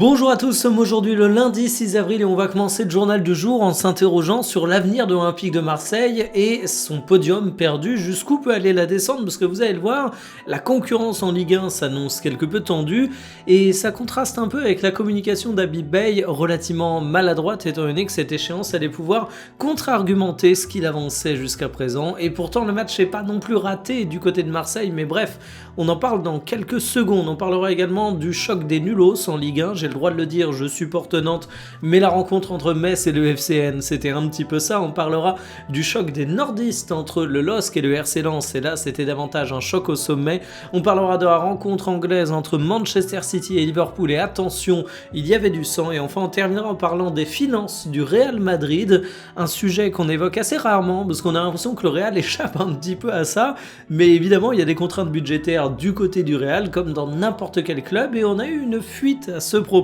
Bonjour à tous, nous sommes aujourd'hui le lundi 6 avril et on va commencer le journal du jour en s'interrogeant sur l'avenir de l'Olympique de Marseille et son podium perdu. Jusqu'où peut aller la descente? Parce que vous allez le voir, la concurrence en Ligue 1 s'annonce quelque peu tendue et ça contraste un peu avec la communication d'Habib Beye relativement maladroite étant donné que cette échéance allait pouvoir contre-argumenter ce qu'il avançait jusqu'à présent. Et pourtant le match n'est pas non plus raté du côté de Marseille, mais bref, on en parle dans quelques secondes. On parlera également du choc des nulos en Ligue 1. J'ai le droit de le dire, je supporte Nantes, mais la rencontre entre Metz et le FCN, c'était un petit peu ça. On parlera du choc des nordistes entre le LOSC et le RC Lens, et là c'était davantage un choc au sommet. On parlera de la rencontre anglaise entre Manchester City et Liverpool, et attention, il y avait du sang. Et enfin on terminera en parlant des finances du Real Madrid, un sujet qu'on évoque assez rarement, parce qu'on a l'impression que le Real échappe un petit peu à ça, mais évidemment il y a des contraintes budgétaires du côté du Real, comme dans n'importe quel club, et on a eu une fuite à ce propos.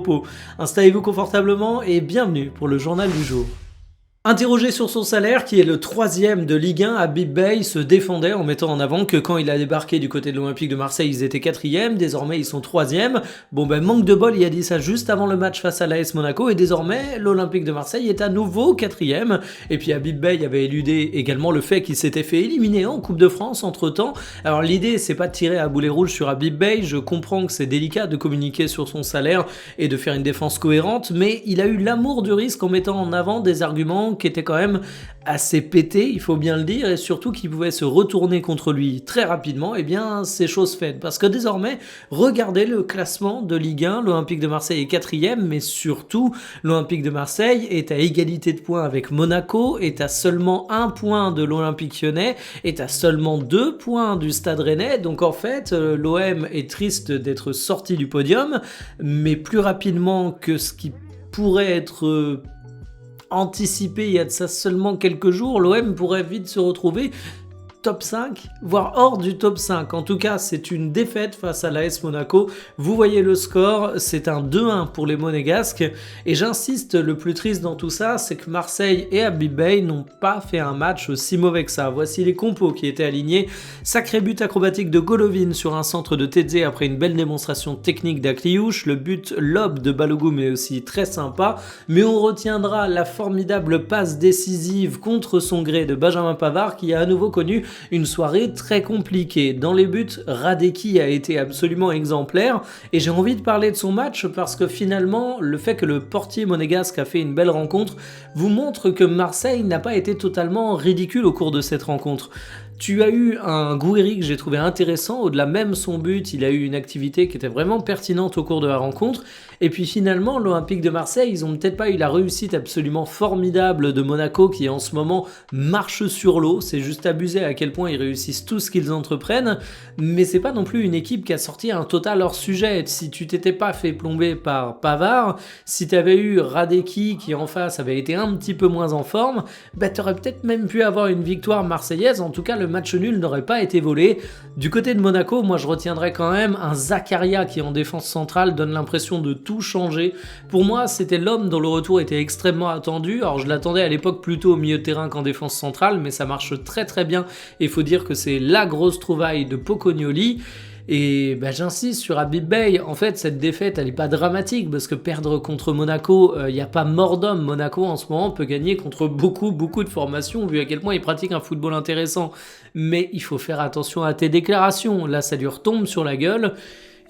Installez-vous confortablement et bienvenue pour le journal du jour. Interrogé sur son salaire, qui est le 3e de Ligue 1, Habib Beye se défendait en mettant en avant que quand il a débarqué du côté de l'Olympique de Marseille, ils étaient 4e, désormais ils sont 3e. Bon ben manque de bol, il a dit ça juste avant le match face à l'AS Monaco, et désormais l'Olympique de Marseille est à nouveau 4e. Et puis Habib Beye avait éludé également le fait qu'il s'était fait éliminer en Coupe de France entre temps. Alors l'idée c'est pas de tirer à boulet rouge sur Habib Beye, je comprends que c'est délicat de communiquer sur son salaire et de faire une défense cohérente, mais il a eu l'amour du risque en mettant en avant des arguments qui était quand même assez pété, il faut bien le dire, et surtout qui pouvait se retourner contre lui très rapidement. Et bien c'est chose faite, parce que désormais, regardez le classement de Ligue 1, l'Olympique de Marseille est 4e, mais surtout l'Olympique de Marseille est à égalité de points avec Monaco, est à seulement 1 point de l'Olympique Lyonnais, est à seulement 2 points du Stade Rennais. Donc en fait l'OM est triste d'être sorti du podium, mais plus rapidement que ce qui pourrait être anticipé il y a de ça seulement quelques jours, l'OM pourrait vite se retrouver top 5, voire hors du top 5. En tout cas, c'est une défaite face à l'AS Monaco. Vous voyez le score, c'est un 2-1 pour les Monégasques. Et j'insiste, le plus triste dans tout ça, c'est que Marseille et Habib Beye n'ont pas fait un match aussi mauvais que ça. Voici les compos qui étaient alignés. Sacré but acrobatique de Golovin sur un centre de Tedze après une belle démonstration technique d'Akliouche. Le but lob de Balogun est aussi très sympa. Mais on retiendra la formidable passe décisive contre son gré de Benjamin Pavard, qui a à nouveau connu une soirée très compliquée. Dans les buts, Radeki a été absolument exemplaire, et j'ai envie de parler de son match parce que finalement, le fait que le portier monégasque a fait une belle rencontre vous montre que Marseille n'a pas été totalement ridicule au cours de cette rencontre. Tu as eu un Gouiri que j'ai trouvé intéressant, au-delà même son but, il a eu une activité qui était vraiment pertinente au cours de la rencontre, et puis finalement l'Olympique de Marseille, ils ont peut-être pas eu la réussite absolument formidable de Monaco qui en ce moment marche sur l'eau, c'est juste abusé à quel point ils réussissent tout ce qu'ils entreprennent, mais c'est pas non plus une équipe qui a sorti un total hors sujet. Si tu t'étais pas fait plomber par Pavard, si t'avais eu Radeki qui en face avait été un petit peu moins en forme, bah t'aurais peut-être même pu avoir une victoire marseillaise. En tout cas le match nul n'aurait pas été volé. Du côté de Monaco, moi je retiendrai quand même un Zakaria qui en défense centrale donne l'impression de tout changer. Pour moi c'était l'homme dont le retour était extrêmement attendu. Alors je l'attendais à l'époque plutôt au milieu de terrain qu'en défense centrale, mais ça marche très très bien, et il faut dire que c'est la grosse trouvaille de Pocognoli. Et j'insiste sur Habib Beye, en fait cette défaite elle est pas dramatique, parce que perdre contre Monaco, il n'y a pas mort d'homme. Monaco en ce moment peut gagner contre beaucoup de formations, vu à quel point ils pratiquent un football intéressant. Mais il faut faire attention à tes déclarations, là ça lui retombe sur la gueule.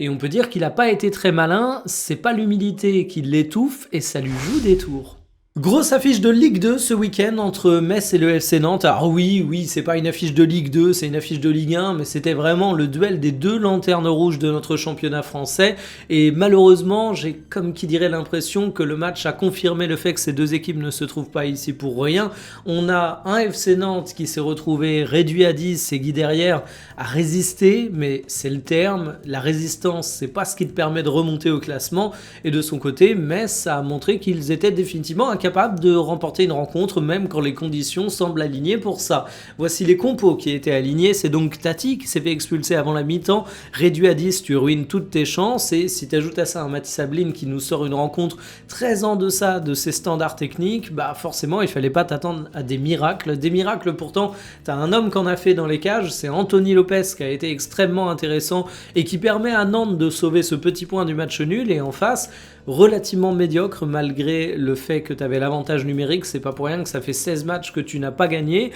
Et on peut dire qu'il n'a pas été très malin, c'est pas l'humilité qui l'étouffe, et ça lui joue des tours. Grosse affiche de Ligue 2 ce week-end entre Metz et le FC Nantes. Alors oui, c'est pas une affiche de Ligue 2, c'est une affiche de Ligue 1, mais c'était vraiment le duel des deux lanternes rouges de notre championnat français. Et malheureusement, j'ai comme qui dirait l'impression que le match a confirmé le fait que ces deux équipes ne se trouvent pas ici pour rien. On a un FC Nantes qui s'est retrouvé réduit à 10 et Guy derrière a résisté, mais c'est le terme. La résistance, c'est pas ce qui te permet de remonter au classement. Et de son côté, Metz a montré qu'ils étaient définitivement incapables de remporter une rencontre, même quand les conditions semblent alignées pour ça. Voici les compos qui étaient alignés. C'est donc Tati qui s'est fait expulser avant la mi-temps. Réduit à 10, tu ruines toutes tes chances. Et si tu ajoutes à ça un Mathis Ablin qui nous sort une rencontre très en deçà de ses standards techniques, forcément il fallait pas t'attendre à des miracles. Des miracles pourtant, t'as un homme qu'en a fait dans les cages, c'est Anthony Lopez qui a été extrêmement intéressant et qui permet à Nantes de sauver ce petit point du match nul. Et en face, relativement médiocre malgré le fait que tu avais l'avantage numérique. C'est pas pour rien que ça fait 16 matchs que tu n'as pas gagné.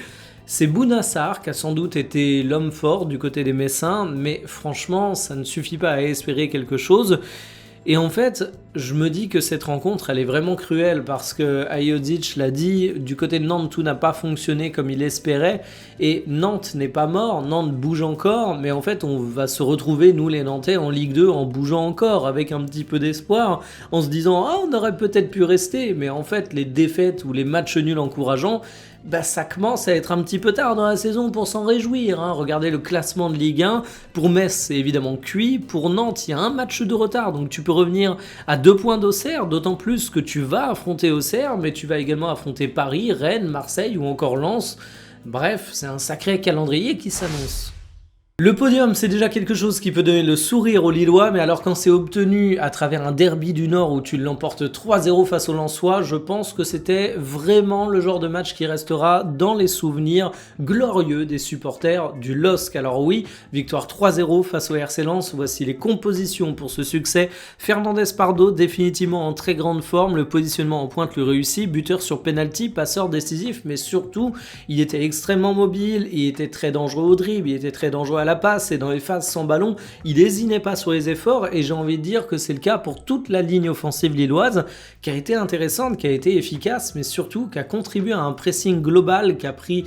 C'est Bouna Sarr qui a sans doute été l'homme fort du côté des Messins, mais franchement, ça ne suffit pas à espérer quelque chose. Et en fait, je me dis que cette rencontre, elle est vraiment cruelle parce que Ayodzic l'a dit, du côté de Nantes, tout n'a pas fonctionné comme il espérait. Et Nantes n'est pas mort, Nantes bouge encore, mais en fait, on va se retrouver, nous les Nantais, en Ligue 2 en bougeant encore, avec un petit peu d'espoir, en se disant « Ah, on aurait peut-être pu rester », mais en fait, les défaites ou les matchs nuls encourageants, bah, ça commence à être un petit peu tard dans la saison pour s'en réjouir. Regardez le classement de Ligue 1. Pour Metz, c'est évidemment cuit. Pour Nantes, il y a un match de retard, donc tu peux revenir à 2 points d'Auxerre, d'autant plus que tu vas affronter Auxerre, mais tu vas également affronter Paris, Rennes, Marseille ou encore Lens. Bref, c'est un sacré calendrier qui s'annonce. Le podium, c'est déjà quelque chose qui peut donner le sourire aux Lillois, mais alors quand c'est obtenu à travers un derby du Nord où tu l'emportes 3-0 face aux Lensois, je pense que c'était vraiment le genre de match qui restera dans les souvenirs glorieux des supporters du LOSC. Alors oui, victoire 3-0 face au RC Lens, voici les compositions pour ce succès. Fernandez Pardo, définitivement en très grande forme, le positionnement en pointe le réussit, buteur sur penalty, passeur décisif, mais surtout, il était extrêmement mobile, il était très dangereux au dribble, il était très dangereux à la passe et dans les phases sans ballon, il n'hésitait pas sur les efforts et j'ai envie de dire que c'est le cas pour toute la ligne offensive lilloise qui a été intéressante, qui a été efficace, mais surtout qui a contribué à un pressing global qui a pris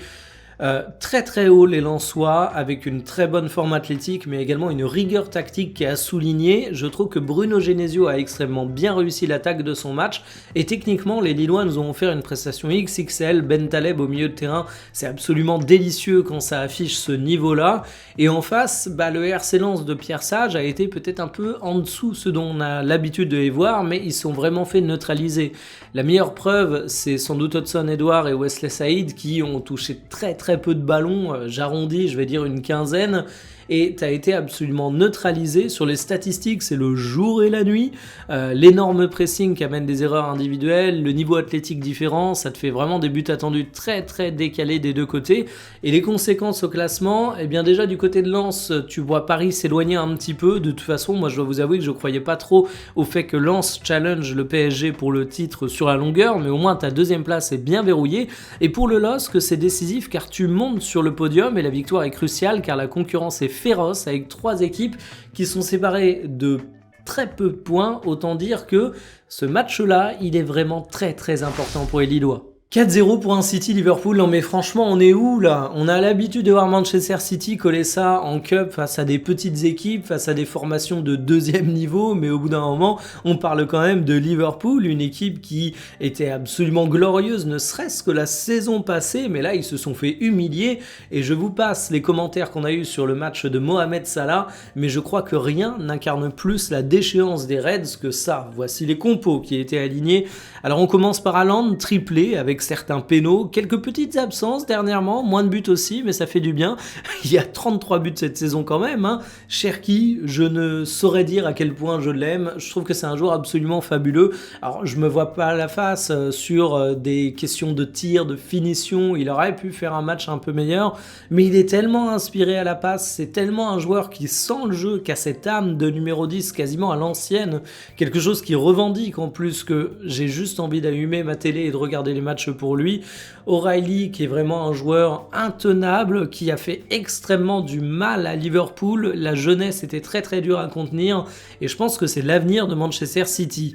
très très haut les Lensois avec une très bonne forme athlétique mais également une rigueur tactique qui est à souligner. Je trouve que Bruno Genesio a extrêmement bien réussi l'attaque de son match et techniquement les Lillois nous ont offert une prestation XXL. Ben Taleb au milieu de terrain, c'est absolument délicieux quand ça affiche ce niveau là et en face le RC Lens de Pierre Sage a été peut-être un peu en dessous ce dont on a l'habitude de les voir, mais ils sont vraiment fait neutraliser. La meilleure preuve c'est sans doute Hudson Edouard et Wesley Saïd qui ont touché très peu de ballons, j'arrondis, je vais dire une quinzaine, et tu as été absolument neutralisé. Sur les statistiques, c'est le jour et la nuit, l'énorme pressing qui amène des erreurs individuelles, le niveau athlétique différent, ça te fait vraiment des buts attendus très décalés des deux côtés, et les conséquences au classement, eh bien déjà du côté de Lens, tu vois Paris s'éloigner un petit peu. De toute façon, moi je dois vous avouer que je croyais pas trop au fait que Lens challenge le PSG pour le titre sur la longueur, mais au moins ta deuxième place est bien verrouillée, et pour le LOSC, c'est décisif car tu montes sur le podium et la victoire est cruciale car la concurrence est féroce avec 3 équipes qui sont séparées de très peu de points. Autant dire que ce match-là, il est vraiment très important pour les Lillois. 4-0 pour un City Liverpool, non mais franchement on est où là? On a l'habitude de voir Manchester City coller ça en cup face à des petites équipes, face à des formations de 2e niveau, mais au bout d'un moment on parle quand même de Liverpool, une équipe qui était absolument glorieuse ne serait-ce que la saison passée, mais là ils se sont fait humilier et je vous passe les commentaires qu'on a eu sur le match de Mohamed Salah, mais je crois que rien n'incarne plus la déchéance des Reds que ça. Voici les compos qui étaient alignés. Alors on commence par Haaland, triplé avec certains pénaux, quelques petites absences dernièrement, moins de buts aussi, mais ça fait du bien. Il y a 33 buts cette saison quand même. Cherki, je ne saurais dire à quel point je l'aime. Je trouve que c'est un joueur absolument fabuleux. Alors, je me vois pas à la face sur des questions de tir, de finition. Il aurait pu faire un match un peu meilleur, mais il est tellement inspiré à la passe. C'est tellement un joueur qui sent le jeu, qui a cette âme de numéro 10 quasiment à l'ancienne. Quelque chose qui revendique en plus que j'ai juste envie d'allumer ma télé et de regarder les matchs pour lui. O'Reilly qui est vraiment un joueur intenable qui a fait extrêmement du mal à Liverpool. La jeunesse était très dure à contenir et je pense que c'est l'avenir de Manchester City.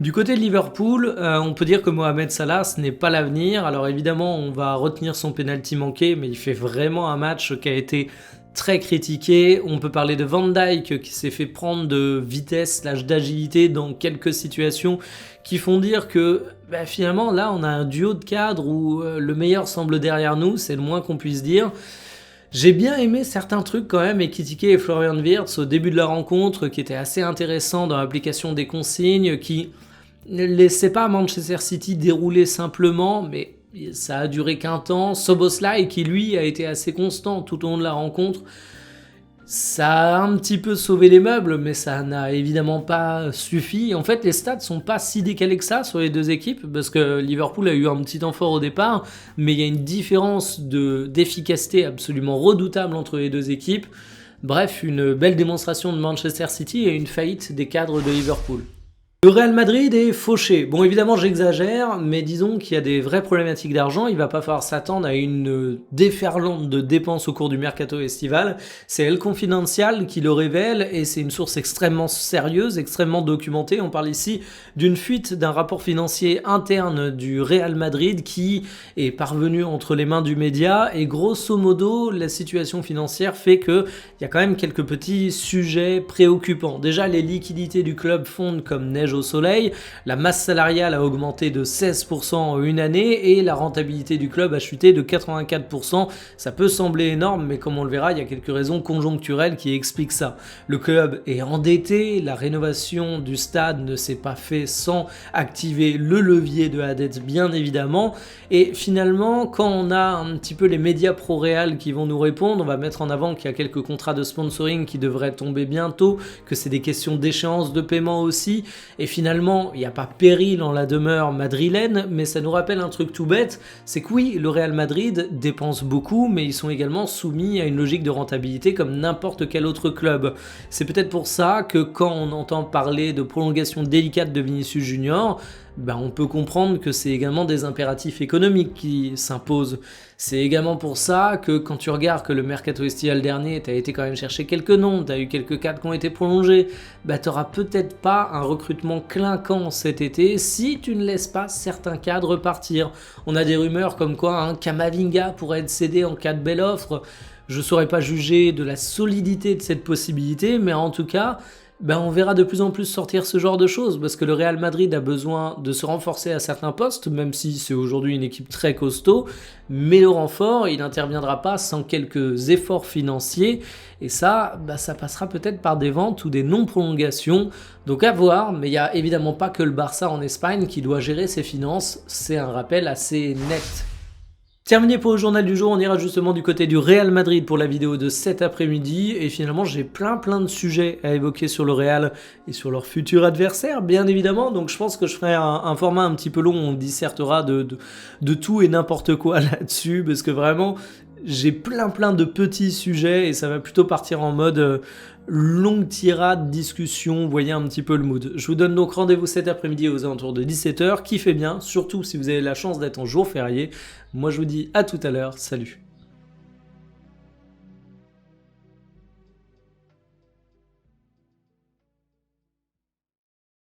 Du côté de Liverpool, on peut dire que Mohamed Salah, ce n'est pas l'avenir. Alors évidemment, on va retenir son penalty manqué, mais il fait vraiment un match qui a été très critiqué. On peut parler de Van Dijk qui s'est fait prendre de vitesse d'agilité dans quelques situations qui font dire que finalement là on a un duo de cadres où le meilleur semble derrière nous, c'est le moins qu'on puisse dire. J'ai bien aimé certains trucs quand même et critiqué Florian Wirtz au début de la rencontre qui était assez intéressant dans l'application des consignes, qui ne laissait pas Manchester City dérouler simplement, mais ça a duré qu'un temps. Szoboszlai qui lui a été assez constant tout au long de la rencontre, ça a un petit peu sauvé les meubles, mais ça n'a évidemment pas suffi. En fait, les stats sont pas si décalés que ça sur les deux équipes, parce que Liverpool a eu un petit temps fort au départ, mais il y a une différence d'efficacité absolument redoutable entre les deux équipes. Bref, une belle démonstration de Manchester City et une faillite des cadres de Liverpool. Le Real Madrid est fauché. Bon, évidemment, j'exagère, mais disons qu'il y a des vraies problématiques d'argent. Il va pas falloir s'attendre à une déferlante de dépenses au cours du mercato estival. C'est El Confidencial qui le révèle et c'est une source extrêmement sérieuse, extrêmement documentée. On parle ici d'une fuite d'un rapport financier interne du Real Madrid qui est parvenu entre les mains du média et grosso modo, la situation financière fait qu'il y a quand même quelques petits sujets préoccupants. Déjà, les liquidités du club fondent comme neige au soleil, la masse salariale a augmenté de 16% en une année et la rentabilité du club a chuté de 84%. Ça peut sembler énorme, mais comme on le verra, il y a quelques raisons conjoncturelles qui expliquent ça. Le club est endetté, la rénovation du stade ne s'est pas fait sans activer le levier de la dette, bien évidemment. Et finalement, quand on a un petit peu les médias pro-Real qui vont nous répondre, on va mettre en avant qu'il y a quelques contrats de sponsoring qui devraient tomber bientôt, que c'est des questions d'échéance de paiement aussi. Et finalement, il n'y a pas péril en la demeure madrilène, mais ça nous rappelle un truc tout bête, c'est que oui, le Real Madrid dépense beaucoup, mais ils sont également soumis à une logique de rentabilité comme n'importe quel autre club. C'est peut-être pour ça que quand on entend parler de prolongation délicate de Vinicius Junior, on peut comprendre que c'est également des impératifs économiques qui s'imposent. C'est également pour ça que quand tu regardes que le mercato estival dernier, tu as été quand même chercher quelques noms, tu as eu quelques cadres qui ont été prolongés, tu n'auras peut-être pas un recrutement clinquant cet été si tu ne laisses pas certains cadres partir. On a des rumeurs comme quoi Camavinga pourrait être cédé en cas de belle offre. Je ne saurais pas juger de la solidité de cette possibilité, mais en tout cas, on verra de plus en plus sortir ce genre de choses parce que le Real Madrid a besoin de se renforcer à certains postes, même si c'est aujourd'hui une équipe très costaud, mais le renfort, il n'interviendra pas sans quelques efforts financiers et ça passera peut-être par des ventes ou des non-prolongations, donc à voir, mais il n'y a évidemment pas que le Barça en Espagne qui doit gérer ses finances, c'est un rappel assez net. Terminé pour le journal du jour, on ira justement du côté du Real Madrid pour la vidéo de cet après-midi et finalement j'ai plein de sujets à évoquer sur le Real et sur leur futur adversaire bien évidemment, donc je pense que je ferai un format un petit peu long où on dissertera de tout et n'importe quoi là-dessus parce que vraiment j'ai plein de petits sujets et ça va plutôt partir en mode longue tirade, discussion, voyez un petit peu le mood. Je vous donne donc rendez-vous cet après-midi aux alentours de 17h, kiffez bien, surtout si vous avez la chance d'être en jour férié. Moi je vous dis à tout à l'heure, salut.